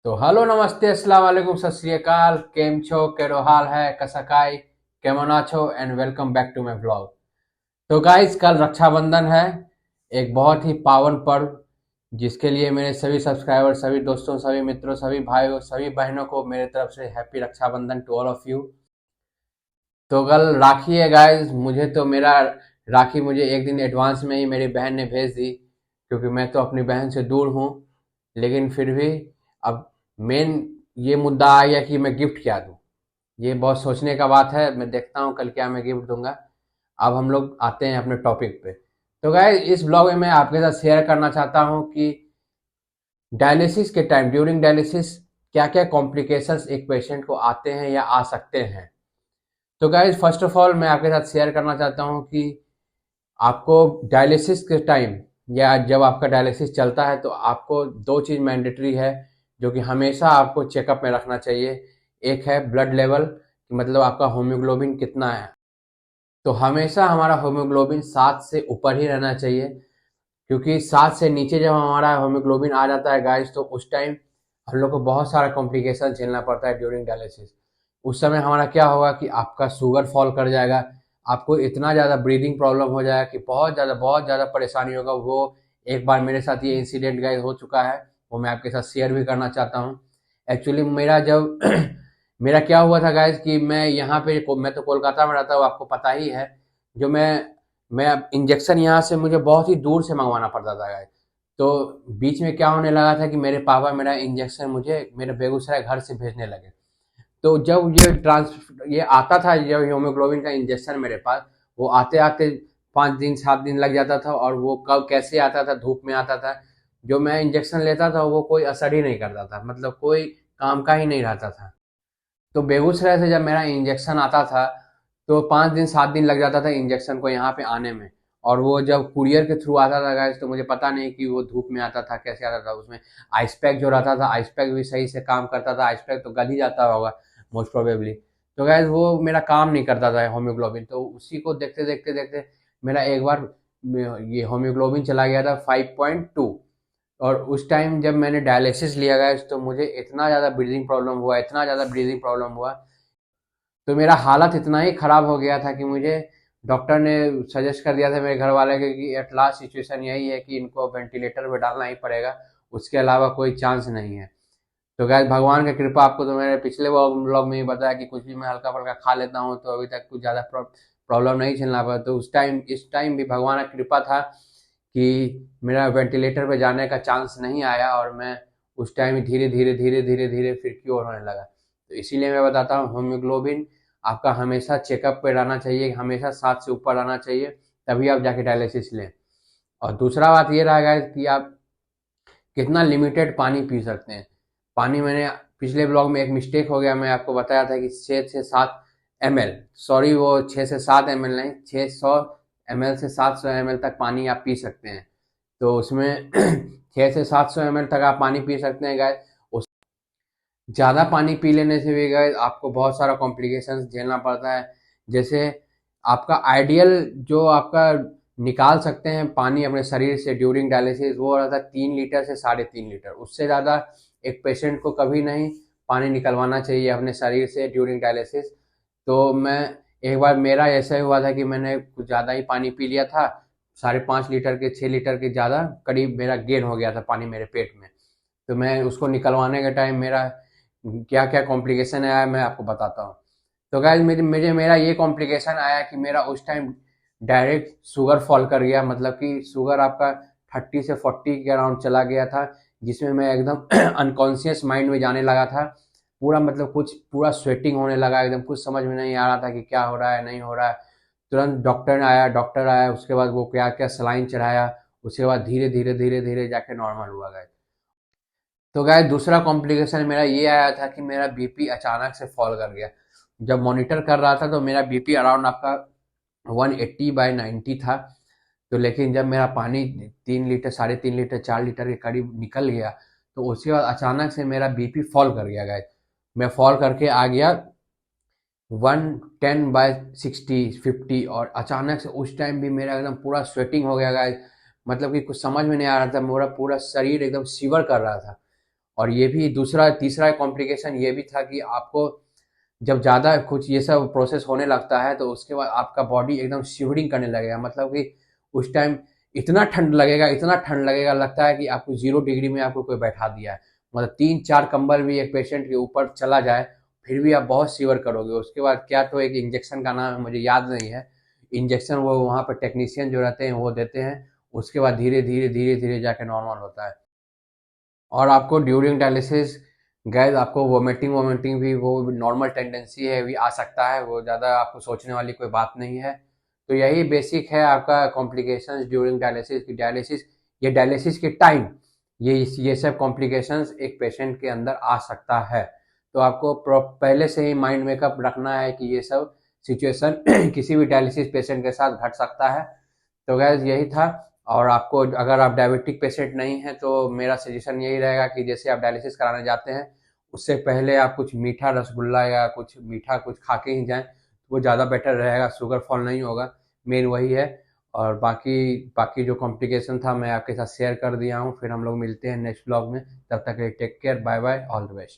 તો હલો નમસ્તે अस्सलाम वालेकुम सत श्री अकाल केम छो केड़ो हाल है कसकाई केमन आछो and welcome back to my vlog. तो गाइस कल रक्षाबंधन है, एक बहुत ही पावन पर्व जिसके लिए मेरे सभी सब्सक्राइबर, सभी दोस्तों, सभी मित्रों, सभी भाइयों, सभी बहनों को मेरे तरफ से happy Rakshabandhan to all of you. तो कल राखी है गाइस, मुझे तो मेरा राखी मुझे एक दिन एडवांस में ही मेरी बहन ने भेज दी क्योंकि मैं तो अपनी बहन से दूर हूँ। लेकिन फिर भी अब मेन ये मुद्दा आ गया कि मैं गिफ्ट क्या दूँ। ये बहुत सोचने का बात है, मैं देखता हूँ कल क्या मैं गिफ्ट दूंगा। अब हम लोग आते हैं अपने टॉपिक पे। तो गाइस इस ब्लॉग में मैं आपके साथ शेयर करना चाहता हूँ कि डायलिसिस के टाइम, ड्यूरिंग डायलिसिस क्या क्या कॉम्प्लिकेशंस एक पेशेंट को आते हैं या आ सकते हैं। तो गाइज फर्स्ट ऑफ ऑल मैं आपके साथ शेयर करना चाहता हूँ कि आपको डायलिसिस के टाइम या जब आपका डायलिसिस चलता है तो आपको दो चीज़ मैंडेटरी है जो कि हमेशा आपको चेकअप में रखना चाहिए। एक है ब्लड लेवल, मतलब आपका होमोग्लोबिन कितना है। तो हमेशा हमारा होमोग्लोबिन 7 से ऊपर ही रहना चाहिए, क्योंकि 7 से नीचे जब हमारा होमोग्लोबिन आ जाता है गाइस तो उस टाइम हम लोग को बहुत सारा कॉम्प्लिकेशन झेलना पड़ता है ड्यूरिंग डायलिसिस। उस समय हमारा क्या होगा कि आपका शुगर फॉल कर जाएगा, आपको इतना ज़्यादा ब्रीदिंग प्रॉब्लम हो जाएगा कि बहुत ज़्यादा परेशानी होगा। वो एक बार मेरे साथ ये इंसिडेंट गाइस हो चुका है, वो मैं आपके साथ शेयर भी करना चाहता हूँ। एक्चुअली मेरा जब मेरा क्या हुआ था गाइस कि मैं यहाँ पे मैं तो कोलकाता में रहता हूँ, आपको पता ही है। जो मैं अब इंजेक्शन यहाँ से मुझे बहुत ही दूर से मंगवाना पड़ता था गाइस। तो बीच में क्या होने लगा था कि मेरे पापा मेरा इंजेक्शन मुझे मेरे बेगूसराय घर से भेजने लगे। तो जब ये आता था, जब हीमोग्लोबिन का इंजेक्शन मेरे पास, वो आते आते 5 दिन 7 दिन लग जाता था और वो कब कैसे आता था, धूप में आता था। जो मैं इंजेक्शन लेता था वो कोई असर ही नहीं करता था, मतलब कोई काम का ही नहीं रहता था। तो बेगूसराय से जब मेरा इंजेक्शन आता था तो 5 दिन 7 दिन लग जाता था इंजेक्शन को यहाँ पे आने में। और वो जब कुरियर के थ्रू आता था गाइस तो मुझे पता नहीं कि वो धूप में आता था, कैसे आता था। उसमें आइस पैक जो रहता था, आइस पैक भी सही से काम करता था, आइस पैक तो गल ही जाता होगा मोस्ट प्रोबेबली। तो गाइस वो मेरा काम नहीं करता था होम्योग्लोबिन, तो उसी को देखते देखते देखते मेरा एक बार ये होम्योग्लोबिन चला गया था 5.2। और उस टाइम जब मैंने डायलिसिस लिया गया तो मुझे इतना ज़्यादा ब्रीदिंग प्रॉब्लम हुआ, इतना ज़्यादा ब्रीदिंग प्रॉब्लम हुआ। तो मेरा हालत इतना ही ख़राब हो गया था कि मुझे डॉक्टर ने सजेस्ट कर दिया था मेरे घर वाले के कि एट लास्ट सिचुएशन यही है कि इनको वेंटिलेटर पे डालना ही पड़ेगा, उसके अलावा कोई चांस नहीं है। तो गाइस भगवान की कृपा, आपको तो मैंने पिछले व्लॉग में ही बताया कि कुछ भी मैं हल्का फुल्का खा लेता हूँ तो अभी तक कुछ ज़्यादा प्रॉब्लम नहीं झेलना पड़ा। तो इस टाइम भी भगवान की कृपा था कि मेरा वेंटिलेटर पे जाने का चांस नहीं आया और मैं उस टाइम धीरे धीरे धीरे धीरे धीरे फिर क्योर होने लगा। तो इसीलिए मैं बताता हूँ होम्योग्लोबिन आपका हमेशा चेकअप पे रहना चाहिए, हमेशा 7 से ऊपर रहना चाहिए, तभी आप जाके डायलिसिस लें। और दूसरा बात ये रहा गाइस कि आप कितना लिमिटेड पानी पी सकते हैं। पानी, मैंने पिछले ब्लॉग में एक मिस्टेक हो गया, मैं आपको बताया था कि 6 से 7 ml, सॉरी वो 6 से 7 ml नहीं, 600 ml से 700 ml तक पानी आप पी सकते हैं। तो उसमें 6 से 700 ml तक आप पानी पी सकते हैं गाइस। उस ज़्यादा पानी पी लेने से भी गाइस आपको बहुत सारा कॉम्प्लिकेशंस झेलना पड़ता है। जैसे आपका आइडियल जो आपका निकाल सकते हैं पानी अपने शरीर से ड्यूरिंग डायलिसिस, वो रहता है 3 लीटर से 3.5 लीटर। उससे ज़्यादा एक पेशेंट को कभी नहीं पानी निकलवाना चाहिए अपने शरीर से ड्यूरिंग डायलिसिस। तो मैं एक बार मेरा ऐसा ही हुआ था कि मैंने कुछ ज़्यादा ही पानी पी लिया था, 5.5 लीटर के 6 लीटर के ज़्यादा करीब मेरा गेन हो गया था पानी मेरे पेट में। तो मैं उसको निकलवाने के टाइम मेरा क्या क्या कॉम्प्लिकेशन आया मैं आपको बताता हूँ। तो गाइस मेरा ये कॉम्प्लिकेशन आया कि मेरा उस टाइम डायरेक्ट शुगर फॉल कर गया, मतलब कि शुगर आपका 30 से 40 के अराउंड चला गया था, जिसमें मैं एकदम अनकॉन्शियस माइंड में जाने लगा था। पूरा मतलब कुछ पूरा स्वेटिंग होने लगा, एकदम कुछ समझ में नहीं आ रहा था कि क्या हो रहा है नहीं हो रहा है। तुरंत डॉक्टर आया, उसके बाद वो क्या क्या सलाइन चढ़ाया, उसके बाद धीरे धीरे धीरे धीरे जाके नॉर्मल हुआ गया। तो गाइस दूसरा कॉम्प्लिकेशन मेरा ये आया था कि मेरा बीपी अचानक से फॉल कर गया। जब मॉनिटर कर रहा था तो मेरा बीपी अराउंड आपका 180/90 था। तो लेकिन जब मेरा पानी 3 लीटर 3.5 लीटर 4 लीटर के करीब निकल गया तो उसके बाद अचानक से मेरा बीपी फॉल कर गया गाइस। मैं फॉल करके आ गया 110/60 50। और अचानक से उस टाइम भी मेरा एकदम पूरा स्वेटिंग हो गया गाइस, मतलब कि कुछ समझ में नहीं आ रहा था, मेरा पूरा शरीर एकदम शिवर कर रहा था। और ये भी दूसरा तीसरा कॉम्प्लिकेशन ये भी था कि आपको जब ज़्यादा कुछ ये सब प्रोसेस होने लगता है तो उसके बाद आपका बॉडी एकदम शिवरिंग करने लगेगा, मतलब कि उस टाइम इतना ठंड लगेगा, लगता है कि आपको 0 डिग्री में आपको कोई बैठा दिया है। मतलब 3-4 कंबल भी एक पेशेंट के ऊपर चला जाए फिर भी आप बहुत शिवर करोगे। उसके बाद क्या तो एक इंजेक्शन का नाम मुझे याद नहीं है, इंजेक्शन वो वहाँ पर टेक्नीशियन जो रहते हैं वो देते हैं, उसके बाद धीरे धीरे जाके नॉर्मल होता है। और आपको ड्यूरिंग डायलिसिस गैस आपको वोमिटिंग वोमिटिंग भी वो नॉर्मल टेंडेंसी है, भी आ सकता है, वो ज़्यादा आपको सोचने वाली कोई बात नहीं है। तो यही बेसिक है आपका कॉम्प्लिकेशंस ड्यूरिंग डायलिसिस की डायलिसिस ये डायलिसिस के टाइम ये सब कॉम्प्लिकेशंस एक पेशेंट के अंदर आ सकता है। तो आपको पहले से ही माइंड मेकअप रखना है कि ये सब सिचुएशन किसी भी डायलिसिस पेशेंट के साथ घट सकता है। तो गैस यही था। और आपको अगर आप डायबिटिक पेशेंट नहीं हैं तो मेरा सजेशन यही रहेगा कि जैसे आप डायलिसिस कराने जाते हैं उससे पहले आप कुछ मीठा रसगुल्ला या कुछ मीठा कुछ खा के ही जाएं, तो वो ज़्यादा बेटर रहेगा, शुगर फॉल नहीं होगा। मेन वही है। और बाकी बाकी जो कॉम्प्लिकेशन था मैं आपके साथ शेयर कर दिया हूँ। फिर हम लोग मिलते हैं नेक्स्ट ब्लॉग में, तब तक के लिए take care, bye bye, all the best.